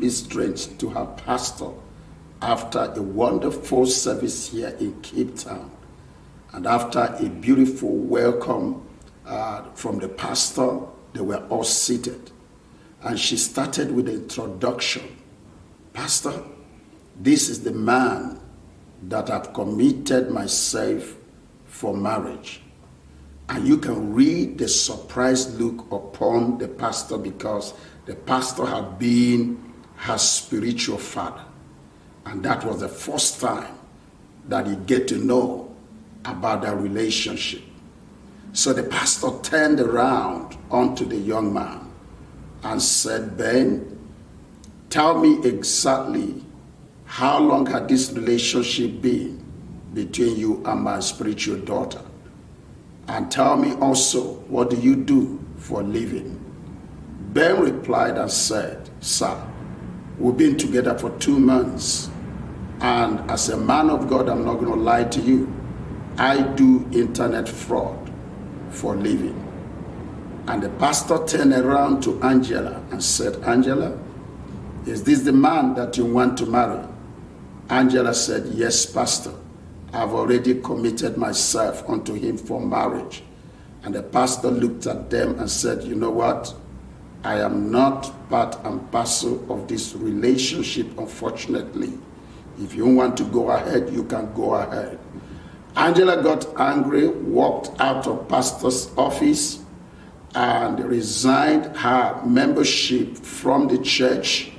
be strange to her pastor after a wonderful service here in Cape Town, and after a beautiful welcome from the pastor. They were all seated, and she started with the introduction. Pastor, this is the man that I've committed myself for marriage. And you can read the surprised look upon the pastor, because the pastor had been her spiritual father. And that was the first time that he get to know about their relationship. So the pastor turned around onto the young man and said, Ben, tell me exactly how long had this relationship been between you and my spiritual daughter? And tell me also, what do you do for a living? Ben replied and said, Sir, we've been together for 2 months. And as a man of God, I'm not going to lie to you. I do internet fraud for a living. And the pastor turned around to Angela and said, Angela, is this the man that you want to marry? Angela said, yes, Pastor. I've already committed myself unto him for marriage. And the pastor looked at them and said, you know what? I am not part and parcel of this relationship, unfortunately. If you want to go ahead, you can go ahead. Angela got angry, walked out of pastor's office, and resigned her membership from the church.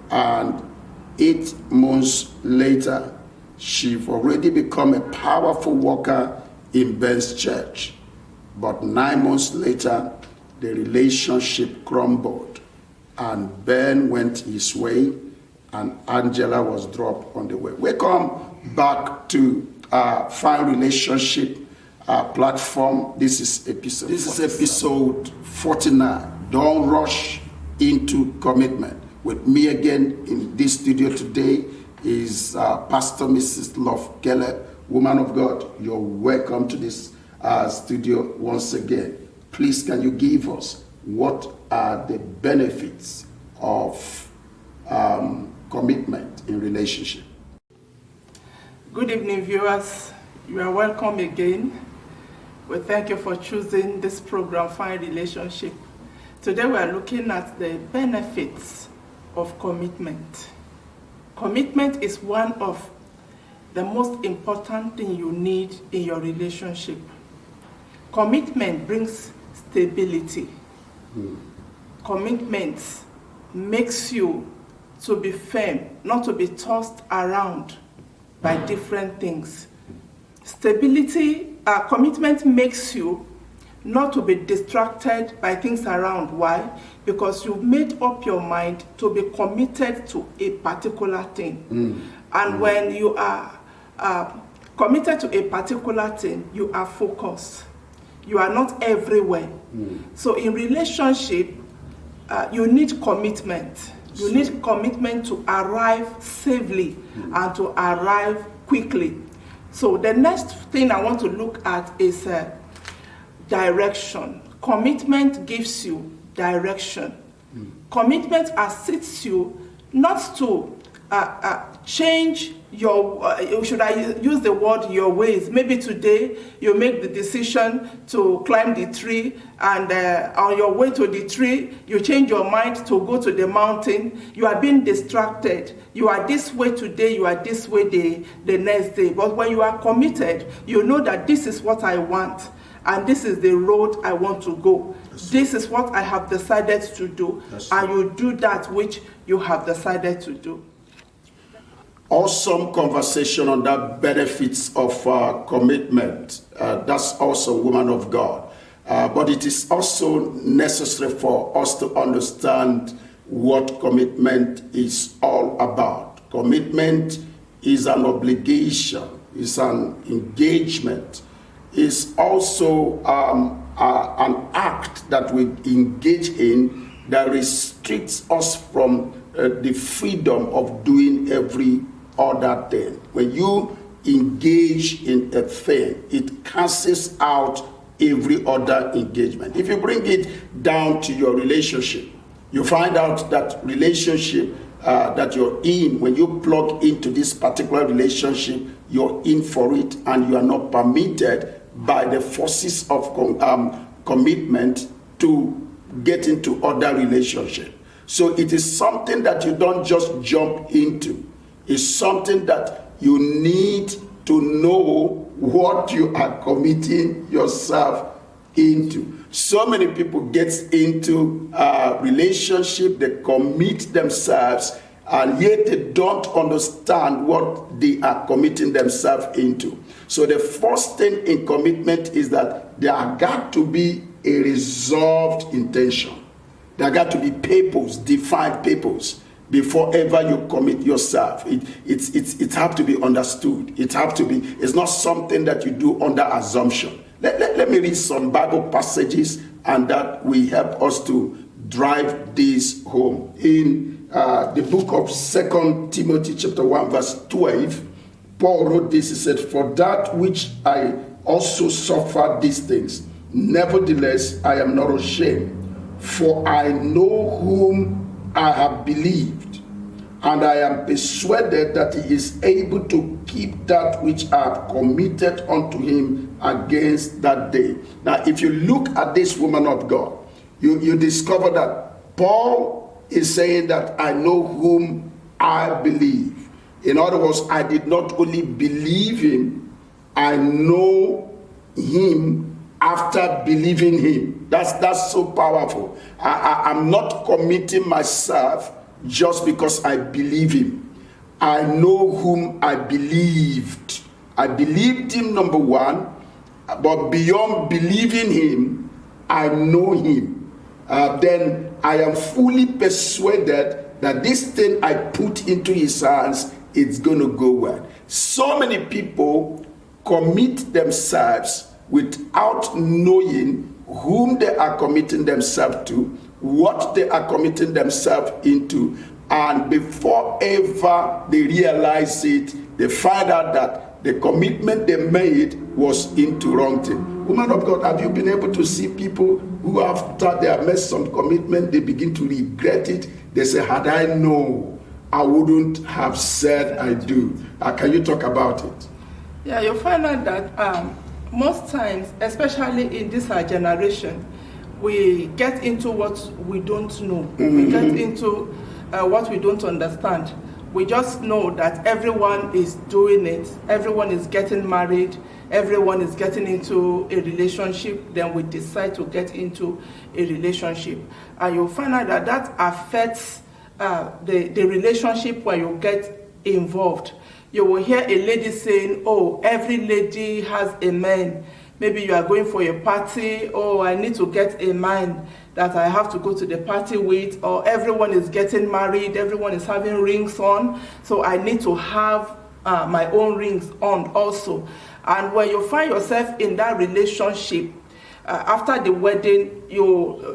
And 8 months later, she've already become a powerful worker in Ben's church. But 9 months later, the relationship crumbled, and Ben went his way, and Angela was dropped on the way. We come back to F.I.N.D Relationship platform. This is episode 49. Don't rush into commitment. With me again in this studio today is Pastor Mrs. Love Keller, woman of God. You're welcome to this studio once again. Please, can you give us what are the benefits of commitment in relationship? Good evening, viewers. You are welcome again. We thank you for choosing this program, F.I.N.D Relationship. Today we are looking at the benefits of commitment. Commitment is one of the most important things you need in your relationship. Commitment brings stability. Commitment makes you to be firm, not to be tossed around by different things. Stability, commitment makes you not to be distracted by things around. Why? Because you've made up your mind to be committed to a particular thing. And when you are committed to a particular thing, you are focused. You are not everywhere. So in relationship, you need commitment. You need commitment to arrive safely and to arrive quickly. So the next thing I want to look at is direction. Commitment gives you direction. Commitment assists you not to change your, should I use the word your ways? Maybe today you make the decision to climb the tree, and on your way to the tree, you change your mind to go to the mountain. You are being distracted. You are this way today, you are this way the next day. But when you are committed, you know that this is what I want, and this is the road I want to go. This is what I have decided to do, and you do that which you have decided to do. Awesome conversation on that benefits of commitment. That's also woman of God. But it is also necessary for us to understand what commitment is all about. Commitment is an obligation, is an engagement, is also an act that we engage in that restricts us from the freedom of doing every other thing. When you engage in a thing, it cancels out every other engagement. If you bring it down to your relationship, you find out that relationship that you're in, when you plug into this particular relationship, you're in for it, and you are not permitted by the forces of commitment to get into other relationships. So it is something that you don't just jump into. It's something that you need to know what you are committing yourself into. So many people get into a relationship, they commit themselves, and yet they don't understand what they are committing themselves into. So the first thing in commitment is that there got to be a resolved intention. There got to be purpose, defined purpose, before ever you commit yourself. It have to be understood. It's not something that you do under assumption. Let me read some Bible passages, and that will help us to drive this home. In the book of 2 Timothy chapter 1 verse 12, Paul wrote this. He said, "For that which I also suffered these things, nevertheless I am not ashamed, for I know whom I have believed, and I am persuaded that he is able to keep that which I have committed unto him against that day." Now, if you look at this woman of God, you discover that Paul is saying that I know whom I believe. In other words, I did not only believe him, I know him after believing him. That's so powerful. I'm not committing myself just because I believe him. I know whom I believed. I believed him, number one, but beyond believing him, I know him. Then I am fully persuaded that this thing I put into his hands, it's going to go well. So many people commit themselves without knowing whom they are committing themselves to, what they are committing themselves into, and before ever they realize it, they find out that the commitment they made was into wrong thing. Woman of God, have you been able to see people who after they have made some commitment, they begin to regret it? They say, had I known, I wouldn't have said I do. Can you talk about it? Yeah, you'll find out that most times, especially in this generation, we get into what we don't know. We get into what we don't understand. We just know that everyone is doing it. Everyone is getting married. Everyone is getting into a relationship. Then we decide to get into a relationship. And you'll find out that that affects the relationship where you get involved. You will hear a lady saying, "Oh, every lady has a man." Maybe you are going for a party. "Oh, I need to get a man that I have to go to the party with." Or everyone is getting married. Everyone is having rings on. So I need to have my own rings on also. And when you find yourself in that relationship, after the wedding,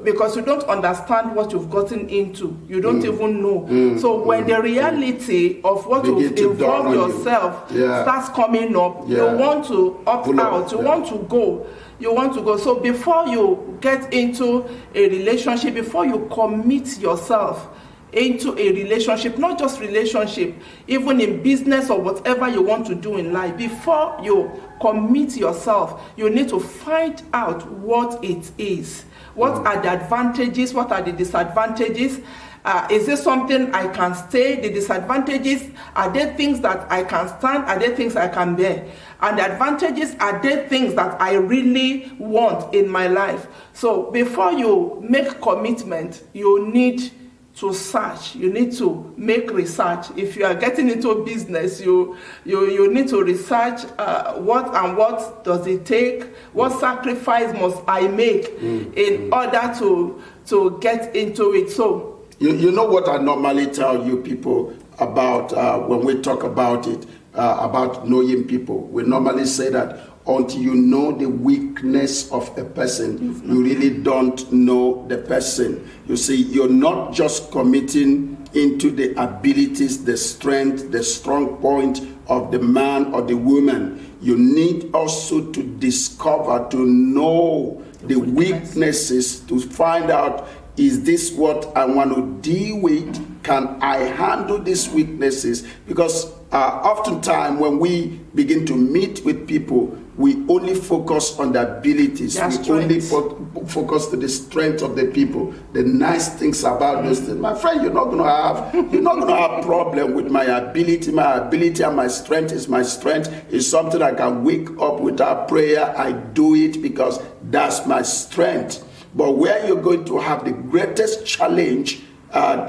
because you don't understand what you've gotten into, you don't even know. So when the reality of what you've involved yourself starts coming up, you want to opt out, you want to go. So before you get into a relationship, before you commit yourself into a relationship, not just relationship, even in business or whatever you want to do in life, before you commit yourself, you need to find out what it is. What are the advantages? What are the disadvantages? Is this something I can stay? The disadvantages, are there things that I can stand? Are there things I can bear? And the advantages, are there things that I really want in my life? So before you make commitment, you need to search. You need to make research. If you are getting into business, you need to research what does it take, what sacrifice must I make in order to get into it. So you know what I normally tell you people about when we talk about it, about knowing people. We normally say that until you know the weakness of a person, you really don't know the person. You see, you're not just committing into the abilities, the strength, the strong point of the man or the woman. You need also to discover, to know the weaknesses, to find out, is this what I want to deal with? can I handle these weaknesses? Because oftentimes when we begin to meet with people, we only focus on the abilities. We only focus to the strength of the people, the nice things about those things. My friend, you're not going to have problem with my ability. My ability and my strength is my strength. Is something I can wake up without prayer. I do it because that's my strength. But where you're going to have the greatest challenge,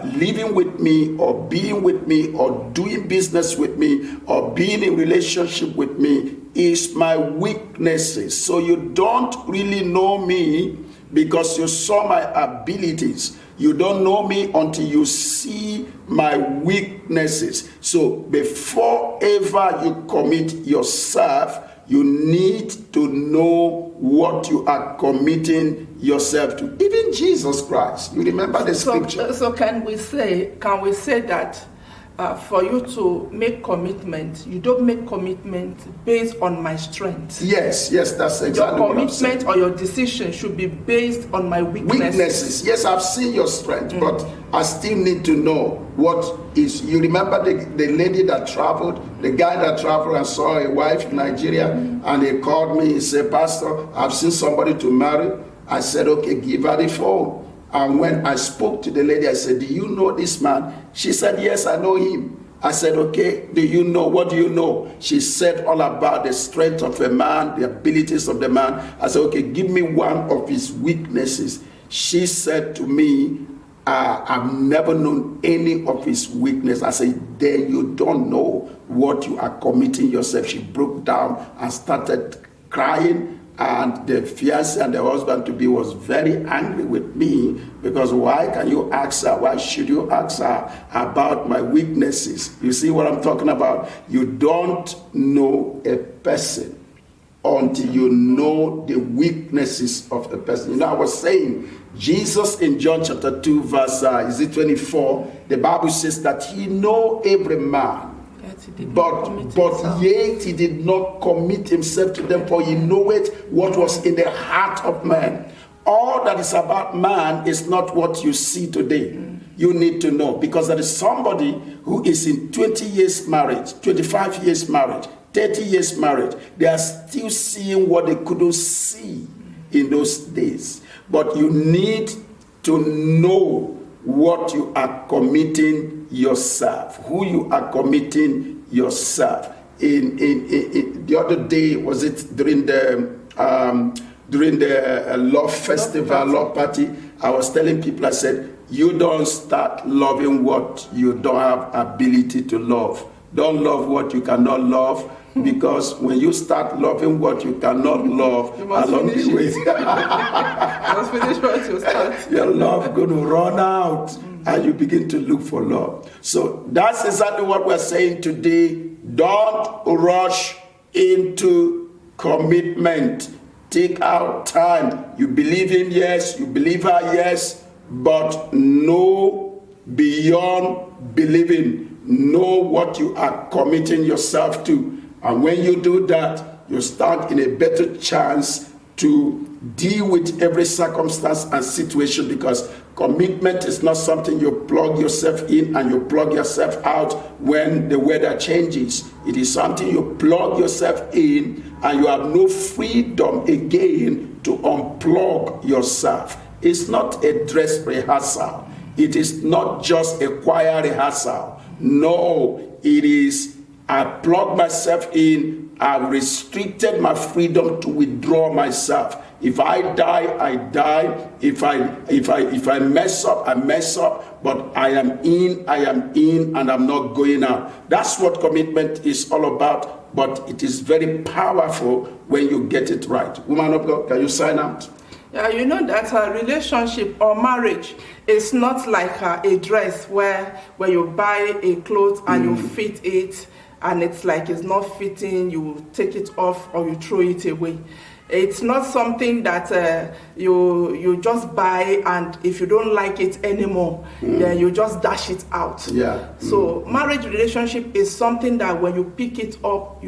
living with me or being with me or doing business with me or being in relationship with me, is my weaknesses. So you don't really know me because you saw my abilities. You don't know me until you see my weaknesses. So before ever you commit yourself, you need to know what you are committing yourself to. Even Jesus Christ, you remember the scripture. So can we say that for you to make commitment, you don't make commitment based on my strength? Yes, that's exactly your what I'm saying. commitment or your decision should be based on my weaknesses. Yes, I've seen your strength, but I still need to know what is. You remember the lady that traveled, the guy that traveled and saw a wife in Nigeria, and he called me, he said, Pastor, I've seen somebody to marry. I said, okay, give her the phone. And when I spoke to the lady, I said, do you know this man? She said, yes, I know him. I said, okay, do you know? What do you know? She said all about the strength of a man, the abilities of the man. I said, okay, give me one of his weaknesses. She said to me, I've never known any of his weakness. I said, then you don't know what you are committing yourself. She broke down and started crying. And the fiancé and the husband-to-be was very angry with me because why can you ask her? Why should you ask her about my weaknesses? You see what I'm talking about? You don't know a person until you know the weaknesses of a person. You know, I was saying, Jesus in John chapter 2 verse 24, the Bible says that he know every man. But yet he did not commit himself to them, for he knoweth what was in the heart of man. All that is about man is not what you see today. You need to know, because there is somebody who is in 20 years marriage, 25 years marriage, 30 years marriage. They are still seeing what they couldn't see in those days. But you need to know what you are committing yourself, who you are committing yourself. In the other day, was it during the love festival, love party, I was telling people, I said, you don't start loving what you don't have ability to love. Don't love what you cannot love, because when you start loving what you cannot love along the way, must finish what you start. Your love going to run out, and you begin to look for love. So that's exactly what we're saying today. Don't rush into commitment. Take out time. You believe him, yes. You believe her, yes. But know beyond believing. Know what you are committing yourself to. And when you do that, you stand in a better chance to deal with every circumstance and situation, because commitment is not something you plug yourself in and you plug yourself out when the weather changes. It is something you plug yourself in and you have no freedom again to unplug yourself. It's not a dress rehearsal. It is not just a choir rehearsal. No, it is I plug myself in. I've restricted my freedom to withdraw myself. If I die, I die. If I mess up, I mess up. But I am in, and I'm not going out. That's what commitment is all about. But it is very powerful when you get it right. Woman of God, can you sign out? Yeah, you know that a relationship or marriage is not like a dress where you buy a clothes and you fit it, and it's like it's not fitting, you take it off or you throw it away. It's not something that you just buy, and if you don't like it anymore, then you just dash it out. Yeah. So marriage relationship is something that when you pick it up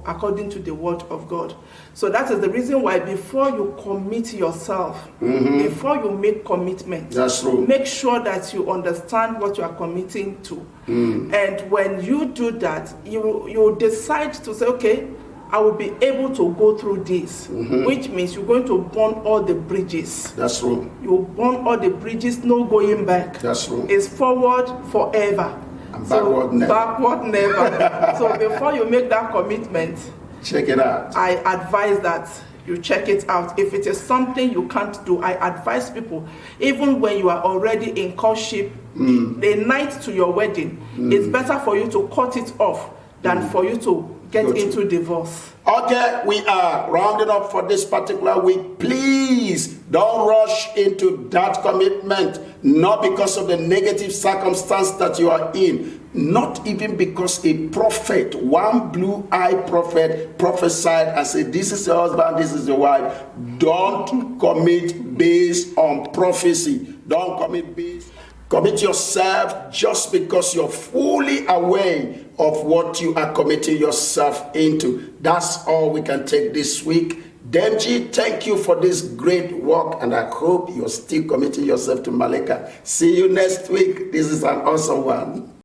according to the word of God. So that is the reason why before you commit yourself, before you make commitment, That's true. make sure that you understand what you are committing to. And when you do that, you decide to say, okay, I will be able to go through this, which means you're going to burn all the bridges. That's true. You burn all the bridges, no going back. That's true. It's forward forever. And backward never. Backward never. So before you make that commitment, check it out. I advise that you check it out. If it is something you can't do, I advise people, even when you are already in courtship, the night to your wedding, it's better for you to cut it off than for you to get into divorce. Okay, we are rounding up for this particular week. Please don't rush into that commitment, not because of the negative circumstance that you are in, not even because a prophet, one blue-eyed prophet, prophesied and said, this is your husband, this is your wife. Don't commit based on prophecy. Don't commit based. Commit yourself just because you're fully aware of what you are committing yourself into. That's all we can take this week. Demji, thank you for this great work, and I hope you're still committing yourself to Malika. See you next week. This is an awesome one.